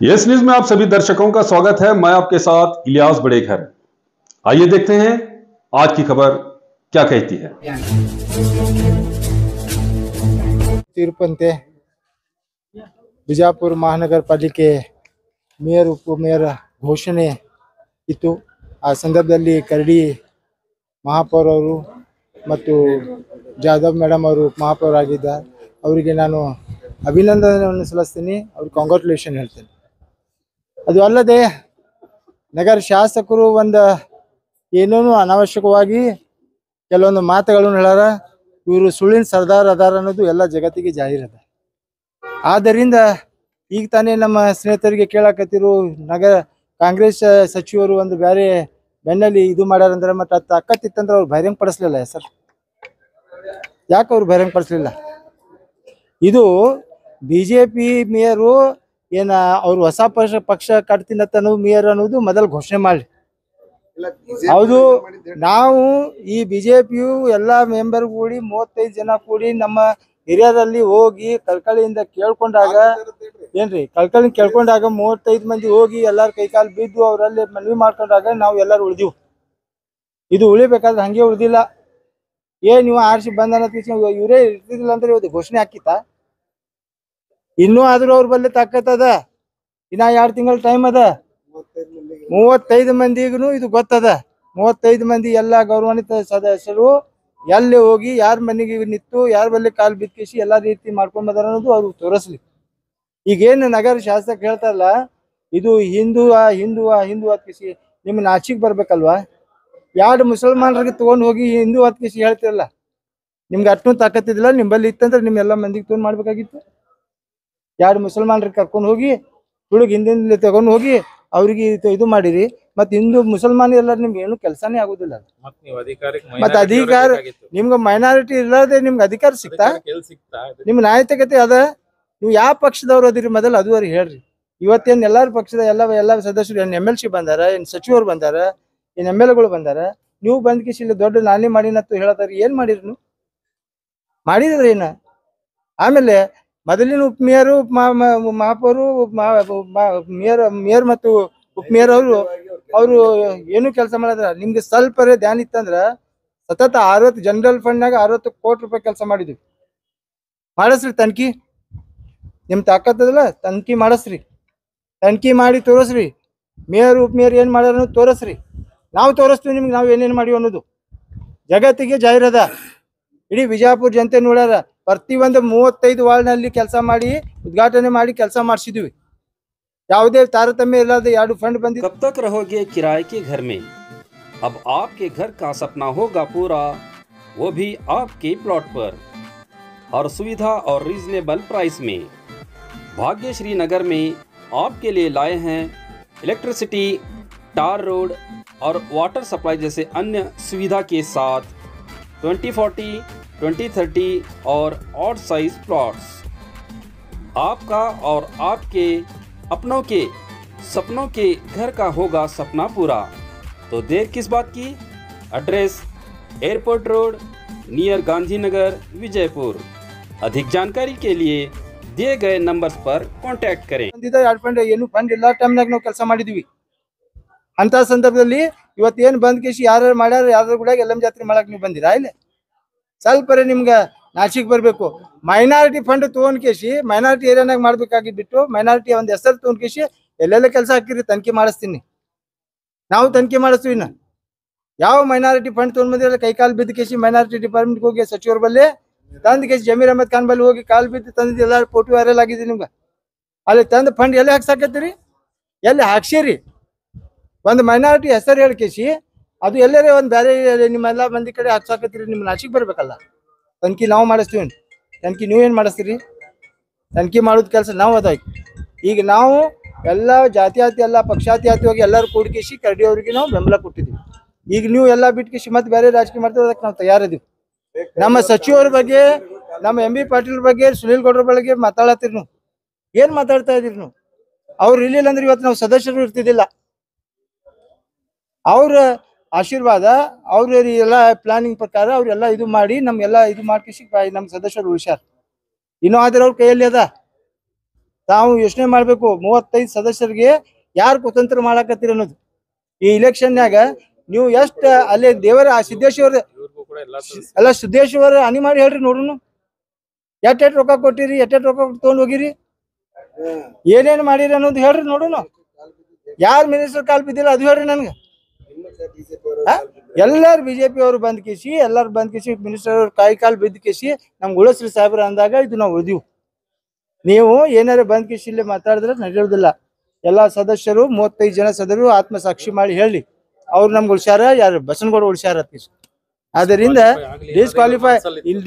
Yes news में आप सभी दर्शकों का स्वागत है। मैं आपके साथ इलियास बड़ेघर। आइए देखते हैं आज की खबर क्या कहती है। ತೀರ್ಪಂತೆ ಬಿಜಾಪುರ ಮಹಾನಗರ ಪಾಲಿಕೆ ಮೇಯರ್ ಉಪಮೇಯರ್ ಘೋಷಣೆ ಇತ್ತು। ಆ ಸಂದರ್ಭದಲ್ಲಿ ಕರಡಿ ಮಹಾಪೌರ್ ಅವರು ಮತ್ತು ಜಾಧವ್ ಮೇಡಮ್ ಅವರು ಮಹಾಪೌರಾಗಿದ್ದಾರೆ। ಅವರಿಗೆ ನಾನು ಅಭಿನಂದನೆಯನ್ನು ಸಲ್ಲಿಸ್ತೀನಿ, ಅವ್ರಿಗೆ ಕಾಂಗ್ರಾಚುಲೇಷನ್ ಹೇಳ್ತೇನೆ। ಅದು ಅಲ್ಲದೆ ನಗರ ಶಾಸಕರು ಒಂದು ಏನೇನು ಅನಾವಶ್ಯಕವಾಗಿ ಕೆಲವೊಂದು ಮಾತುಗಳನ್ನು ಹೇಳ್ಯಾರ। ಇವರು ಸುಳ್ಳಿನ ಸರ್ದಾರ್ ಅದಾರ ಅನ್ನೋದು ಎಲ್ಲ ಜಗತ್ತಿಗೆ ಜಾಹೀರದ। ಆದ್ದರಿಂದ ಈಗ ತಾನೇ ನಮ್ಮ ಸ್ನೇಹಿತರಿಗೆ ಕೇಳಾಕತ್ತಿರು, ನಗರ ಕಾಂಗ್ರೆಸ್ ಸಚಿವರು ಒಂದು ಬೇರೆ ಬೆನ್ನಲ್ಲಿ ಇದು ಮಾಡ್ಯಾರಂದ್ರೆ ಮತ್ತೆ ಅದು ತಾಕತ್ತಿತ್ತಂದ್ರೆ ಅವ್ರು ಬಹಿರಂಗ ಪಡಿಸ್ಲಿಲ್ಲ ಸರ್। ಯಾಕೆ ಅವ್ರು ಬಹಿರಂಗ ಪಡಿಸ್ಲಿಲ್ಲ? ಇದು BJP ಮೇಯರು ಏನ ಅವ್ರು ಹೊಸ ಪಕ್ಷ ಕಟ್ತೀನತ್ತನೋ ಮೇಯರ್ ಅನ್ನೋದು ಮೊದಲು ಘೋಷಣೆ ಮಾಡಿ ಹೌದು। ನಾವು ಈ BJPಯು ಎಲ್ಲ ಮೆಂಬರ್ ಕೂಡಿ 35 ಜನ ಕೂಡಿ ನಮ್ಮ ಹಿರಿಯರಲ್ಲಿ ಹೋಗಿ ಕಳ್ಕಳಿಯಿಂದ ಕೇಳ್ಕೊಂಡಾಗ ಏನ್ರಿ ಕಳ್ಕಳಿ ಕೇಳ್ಕೊಂಡಾಗ 35 ಮಂದಿ ಹೋಗಿ ಎಲ್ಲಾರು ಕೈಕಾಲು ಬಿದ್ದು ಅವರಲ್ಲಿ ಮನವಿ ಮಾಡ್ಕೊಂಡಾಗ ನಾವು ಎಲ್ಲರೂ ಉಳಿದಿವು। ಇದು ಉಳಿಬೇಕಾದ್ರೆ ಹಂಗೆ ಉಳಿದಿಲ್ಲ। ನೀವು ಆರ್ಸಿ ಬಂದ ಇವರೇ ಇರ್ತಿದಿಲ್ಲ ಅಂದ್ರೆ ಇವತ್ತು ಘೋಷಣೆ ಹಾಕಿತ್ತ? ಇನ್ನೂ ಆದ್ರೂ ಅವ್ರ ಬಲ್ಲಿ ತಾಕತ್ತದ, ಇನ್ನ 2 ತಿಂಗಳ ಟೈಮ್ ಅದ। 35 ಮಂದಿಗೂ ಇದು ಗೊತ್ತದ। 35 ಮಂದಿ ಎಲ್ಲ ಗೌರವಾನ್ವಿತ ಸದಸ್ಯರು ಎಲ್ಲಿ ಹೋಗಿ ಯಾರ ಮನೆಗೆ ನಿಂತು ಯಾರ ಬಲ್ಲಿ ಕಾಲು ಬಿತ್ತಿಸಿ ಎಲ್ಲಾ ರೀತಿ ಮಾಡ್ಕೊಂಡ್ ಬಂದಾರ ಅನ್ನೋದು ಅವ್ರು ತೋರಿಸ್ಲಿ। ಈಗೇನು ನಗರ ಶಾಸಕ ಹೇಳ್ತಾರಲ್ಲ ಇದು ಹಿಂದೂ ಹತ್ಕಿಸಿ ನಿಮ್ ನಾಚಿಕ್ ಬರ್ಬೇಕಲ್ವಾ? 2 ಮುಸಲ್ಮಾನರಿಗೆ ತಗೊಂಡ್ ಹೋಗಿ ಹಿಂದೂ ಹತ್ಕಿಸಿ ಹೇಳ್ತಿರಲ್ಲ, ನಿಮ್ಗೆ ಅಷ್ಟು ತಾಕತ್ತಿದಿಲ್ಲ? ನಿಮ್ಮಲ್ಲಿ ಇತ್ತಂದ್ರೆ ನಿಮ್ಮೆಲ್ಲ ಮಂದಿಗೆ ತಗೊಂಡ್ ಮಾಡ್ಬೇಕಾಗಿತ್ತು। 2 ಮುಸಲ್ಮಾನರಿಗೆ ಕರ್ಕೊಂಡು ಹೋಗಿ ಹುಡುಗ ಹಿಂದಿಂದ ತಗೊಂಡು ಹೋಗಿ ಅವ್ರಿಗೆ ಇದು ಮಾಡಿರಿ, ಮತ್ತೆ ಹಿಂದೂ ಮುಸಲ್ಮಾನ ಎಲ್ಲ ನಿಮ್ಗೆ ಏನು ಕೆಲಸನೇ ಆಗುದಿಲ್ಲ। ಮತ್ತೆ ಅಧಿಕಾರ ನಿಮ್ಗೆ ಮೈನಾರಿಟಿ ಇಲ್ಲದೆ ನಿಮ್ಗೆ ಅಧಿಕಾರ ಸಿಗ್ತಾ? ನಿಮ್ ನೈತಿಕತೆ ಅದ? ನೀವು ಯಾವ ಪಕ್ಷದವ್ರು ಅದಿರಿ ಮೊದಲು ಅದು ಅವ್ರಿಗೆ ಹೇಳ್ರಿ। ಇವತ್ತೇನ್ ಎಲ್ಲಾರ ಪಕ್ಷದ ಎಲ್ಲ ಸದಸ್ಯರು ಏನ್ MLC ಬಂದಾರ, ಏನ್ ಸಚಿವರು ಬಂದಾರ, ಏನ್ MLAಗಳು ಬಂದಾರ? ನೀವು ಬಂದ್ ಕಿಸಿ ಇಲ್ಲಿ ದೊಡ್ಡ ನಾನೇ ಮಾಡಿನತ್ತು ಹೇಳತಾರ, ಏನ್ ಮಾಡಿರಿ ನೀವು? ಮಾಡಿದ್ರಿ ಏನ? ಆಮೇಲೆ ಮೊದಲಿನ ಉಪಮೇಯರು ಮಹಾಪೌರು ಮೇಯರ್ ಮತ್ತು ಉಪಮೇಯರ್ ಅವರು ಏನು ಕೆಲಸ ಮಾಡಿದ್ರ? ನಿಮ್ಗೆ ಸ್ವಲ್ಪ ಧ್ಯಾನ ಇತ್ತಂದ್ರ ಸತತ 60 ಜನರಲ್ ಫಂಡ್ನಾಗ 60 ಕೋಟಿ ರೂಪಾಯಿ ಕೆಲಸ ಮಾಡಿದ್ವಿ। ಮಾಡಿಸ್ರಿ ತನಿಖಿ, ನಿಮ್ ತಾಕತ್ತದಲ್ಲ ತನಿಖಿ ಮಾಡಿಸ್ರಿ, ತನಿಖಿ ಮಾಡಿ ತೋರಿಸ್ರಿ। ಮೇಯರ್ ಉಪಮೇಯರ್ ಏನ್ ಮಾಡ್ಯಾರ ಅನ್ನೋದು ತೋರಿಸ್ರಿ, ನಾವು ತೋರಿಸ್ತೀವಿ ನಿಮ್ಗೆ ನಾವು ಏನೇನು ಮಾಡಿವಿ ಅನ್ನೋದು ಜಗತ್ತಿಗೆ ಜಾಹೀರದ। ಇಡೀ ಬಿಜಾಪುರ ಜನತೆ ನೋಡ್ಯಾರ। ಪ್ರತಿಯೊಂದು 35 ವಾರ್ಡ್ನಲ್ಲಿ ಕೆಲಸ ಮಾಡಿ ಉದ್ಘಾಟನೆ ಮಾಡಿ ಕೆಲಸ ಮಾಡಿಸಿದ್ವಿ। ಯಾವುದೇ ತಾರತಮ್ಯ ಇಲ್ಲದೆ 2 ಫಂಡ್ ಬಂದಿದೆ। कब तक रहोगे किराए के घर में? अब आपके घर का सपना होगा पूरा, वो भी आपके प्लॉट पर, और सुविधा और रीजनेबल प्राइस में। भाग्यश्री नगर में आपके लिए लाए हैं इलेक्ट्रिसिटी, टार रोड और वाटर सप्लाई जैसे अन्य सुविधा के साथ 2040, 2030 और ऑड साइज प्लॉट्स। आपका और आपके अपनों के सपनों के घर का होगा सपना पूरा, तो देर किस बात की? Address airport road near Gandhinagar, Vijaypur. अधिक जानकारी के लिए दिए गए नंबर्स पर कांटेक्ट करें। ಏನು ಫಂಡ್ ಇಲ್ಲ ಟೈಮ್ನಾಗ ನಾವು ಕೆಲಸ ಮಾಡಿದ್ವಿ। ಅಂತ ಸಂದರ್ಭದಲ್ಲಿ ಇವತ್ತೇನು ಬಂದ್ ಕೇಸಿ ಯಾರು ಮಾಡ್ಯಾರ, ಯಾರು ಕೂಡ ಎಲ್ಲಂ ಜಾತ್ರೆ ಮಾಡಕ್ ನೀವು ಬಂದಿರಾ? ಇಲ್ಲ ಸ್ವಲ್ಪ ನಿಮ್ಗೆ ನಾಚಿಕ್ ಬರ್ಬೇಕು। ಮೈನಾರಿಟಿ ಫಂಡ್ ತಗೊಂಡ್ ಕೇಸಿ ಮೈನಾರಿಟಿ ಏರಿಯಾನಾಗ ಮಾಡ್ಬೇಕಾಗಿದ್ದು ಮೈನಾರಿಟಿ ಒಂದ್ ಹೆಸರು ತಗೊಂಡ್ ಕೇಸಿ ಎಲ್ಲೆಲ್ಲ ಕೆಲಸ ಹಾಕಿರಿ, ತನಿಖೆ ಮಾಡಿಸ್ತೀನಿ, ನಾವು ತನಿಖೆ ಮಾಡಿಸ್ತೀವಿ। ಇನ್ನ ಯಾವ ಮೈನಾರಿಟಿ ಫಂಡ್ ತಗೊಂಡ್ ಬಂದಿರಲ್ಲ ಕೈಕಾಲು ಬಿದ್ದು ಕೇಸಿ ಮೈನಾರಿಟಿ ಡಿಪಾರ್ಟ್ಮೆಂಟ್ ಹೋಗಿ ಸಚಿವರ ಬಲ್ಲಿ ತಂದ್ ಕೇಸಿ ಜಮೀರ್ ಅಹಮದ್ ಖಾನ್ ಬಲ್ಲಿ ಹೋಗಿ ಕಾಲು ಬಿದ್ದು ತಂದಿದ್ದು ಎಲ್ಲ ಫೋಟೋ ವೈರಲ್ ಆಗಿದೆ ನಿಮ್ಗೆ। ಅಲ್ಲಿ ತಂದು ಫಂಡ್ ಎಲ್ಲಿ ಹಾಕ್ಸಾಕತ್ತೀರಿ? ಎಲ್ಲಿ ಹಾಕ್ಸಿರಿ? ಒಂದು ಮೈನಾರಿಟಿ ಹೆಸರು ಹೇಳಿ ಕೇಸಿ ಅದು ಎಲ್ಲರೇ ಒಂದು ಬೇರೆ ನಿಮ್ಮೆಲ್ಲ ಮಂದಿ ಕಡೆ ಹಾಕ್ಸಾಕತ್ತೀರಿ, ನಿಮ್ ನಾಚಿಕ್ ಬರ್ಬೇಕಲ್ಲ? ತನಿಖೆ ನಾವು ಮಾಡಿಸ್ತೀವಿ, ತನಿಖೆ ನೀವೇನು ಮಾಡಿಸ್ತೀರಿ? ತನಿಖೆ ಮಾಡೋದು ಕೆಲಸ ನಾವು ಅದ। ಈಗ ನಾವು ಎಲ್ಲ ಜಾತಿಯಾತಿ ಎಲ್ಲ ಪಕ್ಷಾತಿಯಾತಿಯಾಗಿ ಎಲ್ಲರೂ ಕೂಡಿಕೇಸಿ ಕರಡಿ ಅವ್ರಿಗೆ ನಾವು ಬೆಂಬಲ ಕೊಟ್ಟಿದ್ದೀವಿ। ಈಗ ನೀವು ಎಲ್ಲ ಬಿಟ್ಕೇಸಿ ಮತ್ತೆ ಬೇರೆ ರಾಜಕೀಯ ಮಾಡ್ತೀವಿ, ಅದಕ್ಕೆ ನಾವು ತಯಾರಿದ್ದೀವಿ। ನಮ್ಮ ಸಚಿವರ ಬಗ್ಗೆ, ನಮ್ಮ MB ಪಾಟೀಲ್ ಬಗ್ಗೆ, ಸುನೀಲ್ ಗೌಡ್ರ ಬಗ್ಗೆ ಮಾತಾಡತ್ತೀರಿ ನೀವು, ಏನ್ ಮಾತಾಡ್ತಾ ಇದೀರಿ ನೀವು? ಅವ್ರು ಇರ್ಲಿಲ್ಲ ಅಂದ್ರೆ ಇವತ್ತು ನಾವು ಸದಸ್ಯರು ಇರ್ತಿದ್ದಿಲ್ಲ। ಅವ್ರ ಆಶೀರ್ವಾದ, ಅವ್ರ ಎಲ್ಲ ಪ್ಲಾನಿಂಗ್ ಪ್ರಕಾರ ಅವ್ರೆಲ್ಲ ಇದು ಮಾಡಿ ನಮ್ಗೆಲ್ಲ ಇದು ಮಾಡ್ಕೇಸಿ ನಮ್ಮ ಸದಸ್ಯರು ಉಳಿಸ್ಯಾರ। ಇನ್ನೂ ಆದ್ರೆ ಅವ್ರ ಕೈಯಲ್ಲಿ ಅದ, ತಾವು ಯೋಚನೆ ಮಾಡ್ಬೇಕು 35 ಸದಸ್ಯರಿಗೆ ಯಾರು ಕುತಂತ್ರ ಮಾಡಾಕತ್ತೀರ ಅನ್ನೋದು. ಈ ಇಲೆಕ್ಷನ್ಯಾಗ ನೀವು ಎಷ್ಟ ಅಲ್ಲಿ ದೇವರ ಸಿದ್ದೇಶ್ವರ ಎಲ್ಲ ಸಿದ್ದೇಶ್ವರ ಹನಿ ಮಾಡಿ ಹೇಳ್ರಿ ನೋಡುನು. ಎಟ್ ರೊಕ್ಕ ಕೊಟ್ಟಿರಿ, ಎಟ್ ರೊಕ್ಕ ತಗೊಂಡ್ ಹೋಗಿರಿ, ಏನೇನ್ ಮಾಡಿರಿ ಅನ್ನೋದು ಹೇಳ್ರಿ ನೋಡುನು. ಯಾರು ಮಿನಿಸ್ಟರ್ ಕಾಲ್ ಬಿದ್ದಿಲ್ಲ ಅದು ಹೇಳ್ರಿ ನನ್ಗೆ. ಎಲ್ಲಾರು ಬಿಜೆಪಿ ಅವರು ಬಂದ್ ಕಿಸಿ, ಎಲ್ಲಾರು ಬಂದ್ ಕಿಸಿ ಮಿನಿಸ್ಟರ್ ಅವ್ರ ಕಾಲ್ ಬಿದ್ದ ಕಿಸಿ ನಮ್ಗೆ ಉಳಿಸ್ರಿ ಸಾಹೇಬ್ರ ಅಂದಾಗ ಇದು ನಾವು ಉಳಿದೀವಿ. ನೀವು ಏನಾರ ಬಂದ್ ಕಿಸಿ ಇಲ್ಲಿ ಮಾತಾಡಿದ್ರೆ ನಡೆಯೋದಿಲ್ಲ. ಎಲ್ಲಾ ಸದಸ್ಯರು 35 ಜನ ಸದಸ್ಯರು ಆತ್ಮಸಾಕ್ಷಿ ಮಾಡಿ ಹೇಳಿ ಅವ್ರು ನಮ್ಗೆ ಉಳ್ಸ್ಯಾರ, ಯಾರು ಬಸನಗೌಡ ಉಳ್ಸ್ಯಾರ ಅಂತ. ಆದ್ದರಿಂದ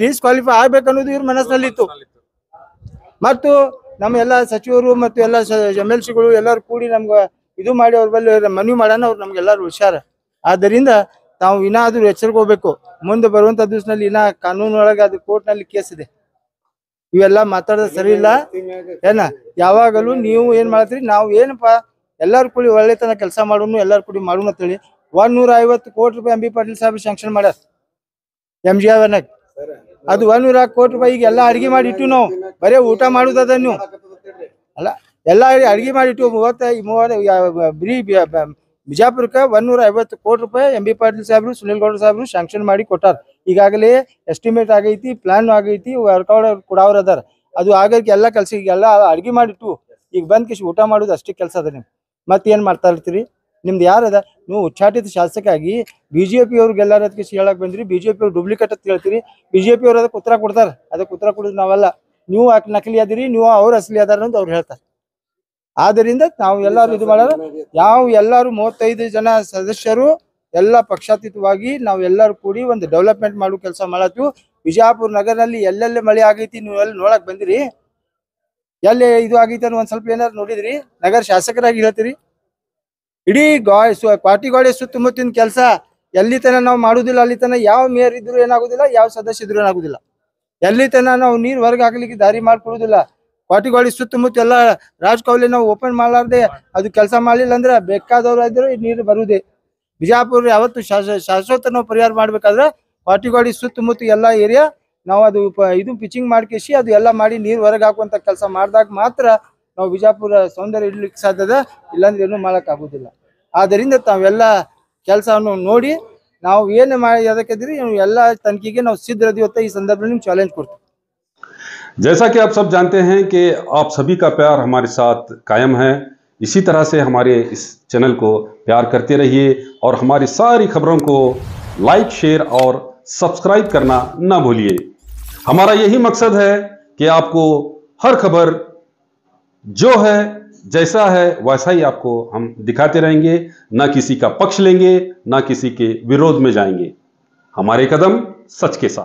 ಡಿಸ್ಕ್ವಾಲಿಫೈ ಆಗ್ಬೇಕನ್ನೋದು ಇವ್ರ ಮನಸ್ಸಿನಲ್ಲಿತ್ತು. ಮತ್ತು ನಮ್ಮ ಎಲ್ಲಾ ಸಚಿವರು ಮತ್ತು ಎಲ್ಲ MLC ಗಳು ಎಲ್ಲಾರು ಕೂಡಿ ನಮ್ಗೆ ಇದು ಮಾಡಿ ಅವ್ರ ಬಲ್ಲಿ ಮನವಿ ಮಾಡೋಣ, ಅವ್ರು ನಮ್ಗೆಲ್ಲಾರು ಉಳ್ಸ್ಯಾರ. ಆದ್ದರಿಂದ ತಾವು ಇನ್ನಾದ್ರೂ ಎಚ್ಚರಿಕೋಬೇಕು. ಮುಂದೆ ಬರುವಂತ ದಿವಸದಲ್ಲಿ ಇನ್ನ ಕಾನೂನೊಳಗೆ ಅದು ಕೋರ್ಟ್ ನಲ್ಲಿ ಕೇಸ್ ಇದೆ. ಇವೆಲ್ಲ ಮಾತಾಡೋದು ಸರಿ ಇಲ್ಲ ಏನ. ಯಾವಾಗಲೂ ನೀವು ಏನ್ ಮಾಡ್ತೀರಿ, ನಾವು ಏನಪ್ಪಾ ಎಲ್ಲಾರು ಕೂಡಿ ಒಳ್ಳೆತನ ಕೆಲಸ ಮಾಡೋನು, ಎಲ್ಲಾರು ಕೂಡಿ ಮಾಡೋಣ ಅಂತೇಳಿ 150 ಕೋಟಿ ರೂಪಾಯಿ MB ಪಾಟೀಲ್ ಸಾಹೇಬ್ ಶಾಂಕ್ಷನ್ ಮಾಡ್ಯಾರ MGRನಾಗ. ಅದು 100 ಕೋಟಿ ರೂಪಾಯಿ ಈಗ ಎಲ್ಲಾ ಅಡಿಗೆ ಮಾಡಿ ಇಟ್ಟು ನಾವು ಬರೇ ಊಟ ಮಾಡುದದ ನೀವು ಅಲ್ಲ, ಎಲ್ಲಾ ಅಡಿಗೆ ಮಾಡಿ ಇಟ್ಟು 30 ಬಿಜಾಪುರಕ್ಕೆ 150 ಕೋಟಿ ರೂಪಾಯಿ MB ಪಾಟೀಲ್ ಸಾಹೇಬ್ರು, ಸುನಿಲ್ ಗೌಡ ಸಾಹೇಬ್ರು ಶಾಂಕ್ಷನ್ ಮಾಡಿ ಕೊಟ್ಟಾರ. ಈಗಾಗಲೇ ಎಸ್ಟಿಮೇಟ್ ಆಗೈತಿ, ಪ್ಲಾನ್ ಆಗೈತಿ, ವರ್ಕೌಟ್ ಕೊಡವ್ರ ಅದಾರ. ಅದು ಆಗಕ್ಕೆ ಎಲ್ಲ ಕೆಲಸ ಈಗೆಲ್ಲ ಅಡಿಗೆ ಮಾಡಿಟ್ಟು ಈಗ ಬಂದ್ ಕಿಶಿ ಊಟ ಮಾಡೋದು ಅಷ್ಟೇ ಕೆಲಸ ಅದ. ನೀವು ಮತ್ತೇನ್ ಮಾಡ್ತಾ ಇರ್ತೀರಿ? ನಿಮ್ದು ಯಾರದ? ನೀವು ಉಚ್ಚಾಟಿತ ಶಾಸಕಾಗಿ ಬಿಜೆಪಿ ಅವ್ರಿಗೆಲ್ಲಾರ ಕಿಶಿ ಹೇಳಕ್ ಬಂದ್ರಿ, ಬಿಜೆಪಿ ಅವ್ರು ಡೂಪ್ಲಿಕೇಟ್ ಅಂತ ಹೇಳ್ತೀರಿ. ಬಿಜೆಪಿ ಅವ್ರು ಅದಕ್ಕೆ ಉತ್ತರ ಕೊಡ್ತಾರ, ಅದಕ್ಕೆ ಉತ್ತರ ಕೊಡೋದು ನಾವಲ್ಲ. ನೀವು ನಕಲಿ ಅದಿರಿ, ನೀವು ಅವ್ರು ಅಸಲಿ ಅದಾರ ಅಂತ ಅವ್ರು ಹೇಳ್ತಾರೆ. ಆದ್ದರಿಂದ ನಾವು ಎಲ್ಲಾರು ಇದು ಮಾಡೋಣ. ಎಲ್ಲಾರು 35 ಜನ ಸದಸ್ಯರು ಎಲ್ಲ ಪಕ್ಷಾತೀತವಾಗಿ ನಾವು ಎಲ್ಲರೂ ಕೂಡಿ ಒಂದು ಡೆವಲಪ್ಮೆಂಟ್ ಮಾಡೋ ಕೆಲಸ ಮಾಡತ್ತೀವಿ. ಬಿಜಾಪುರ ನಗರದಲ್ಲಿ ಎಲ್ಲೆಲ್ಲಿ ಮಳೆ ಆಗೈತಿ ನೀವು ಎಲ್ಲಿ ನೋಡಕ್ ಬಂದಿರಿ? ಎಲ್ಲಿ ಇದು ಆಗೈತಿ ಅನ್ನೋ ಒಂದ್ ಸ್ವಲ್ಪ ಏನಾರು ನೋಡಿದ್ರಿ? ನಗರ ಶಾಸಕರಾಗಿ ಹೇಳ್ತೀರಿ. ಇಡೀ ಕ್ವಾಟಿಗೋಡೆ ಸುತ್ತಮುತ್ತಿನ ಕೆಲಸ ಎಲ್ಲಿ ತನ ನಾವು ಮಾಡುದಿಲ್ಲ, ಅಲ್ಲಿ ತನ ಯಾವ ಮೇಯರ್ ಇದ್ರು ಏನಾಗುದಿಲ್ಲ, ಯಾವ ಸದಸ್ಯ ಇದ್ರು ಏನಾಗುದಿಲ್ಲ. ಎಲ್ಲಿ ತನ ನಾವು ನೀರ್ ಹೊರಗೆ ಹಾಕ್ಲಿಕ್ಕೆ ದಾರಿ ಮಾಡ್ಕೊಡುದಿಲ್ಲ. ಕ್ವಾಟಿಗೋಡೆ ಸುತ್ತಮುತ್ತ ಎಲ್ಲ ರಾಜಕೌಲಿ ನಾವು ಓಪನ್ ಮಾಡಲಾರ್ದೆ ಅದು ಕೆಲಸ ಮಾಡಲಿಲ್ಲ ಅಂದ್ರೆ ಬೇಕಾದವ್ರು ಇದ್ರು ನೀರು ಬರುವುದೇ. ಬಿಜಾಪುರ ಯಾವತ್ತು ಶಾಶ್ವತ ನಾವು ಪರಿಹಾರ ಮಾಡ್ಬೇಕಾದ್ರೆ ಕ್ವಾಟಿಗೋಡೆ ಸುತ್ತಮುತ್ತ ಎಲ್ಲ ಏರಿಯಾ ನಾವು ಅದು ಇದು ಪಿಚಿಂಗ್ ಮಾಡ್ಕೇಸಿ ಅದು ಎಲ್ಲ ಮಾಡಿ ನೀರು ಹೊರಗೆ ಹಾಕುವಂತ ಕೆಲಸ ಮಾಡಿದಾಗ ಮಾತ್ರ ನಾವು ಬಿಜಾಪುರ ಸೌಂದರ್ಯ ಇಡ್ಲಿಕ್ಕೆ ಸಾಧ್ಯದ, ಇಲ್ಲಾಂದ್ರೆ ಏನೂ ಮಾಡಕ್ ಆಗುದಿಲ್ಲ. ಆದ್ದರಿಂದ ತಾವೆಲ್ಲ ಕೆಲಸವನ್ನು ನೋಡಿ ನಾವು ಏನು ಮಾಡಿ ಅದಕ್ಕಿದ್ರಿ ಎಲ್ಲ ತನಿಖೆಗೆ ನಾವು ಸಿದ್ಧರಿದ್ದೀವಿ ಅಂತ ಈ ಸಂದರ್ಭದಲ್ಲಿ ನಿಮ್ಗೆ ಚಾಲೆಂಜ್ ಕೊಡ್ತೀವಿ. जैसा कि आप सब जानते हैं कि आप सभी का प्यार हमारे साथ कायम है, इसी तरह से हमारे इस चैनल को प्यार करते रहिए और हमारी सारी खबरों को लाइक, शेयर और सब्सक्राइब करना ना भूलिए। हमारा यही मकसद है कि आपको हर खबर जो है जैसा है वैसा ही आपको हम दिखाते रहेंगे, ना किसी का पक्ष लेंगे, ना किसी के विरोध में जाएंगे। हमारे कदम सच के साथ।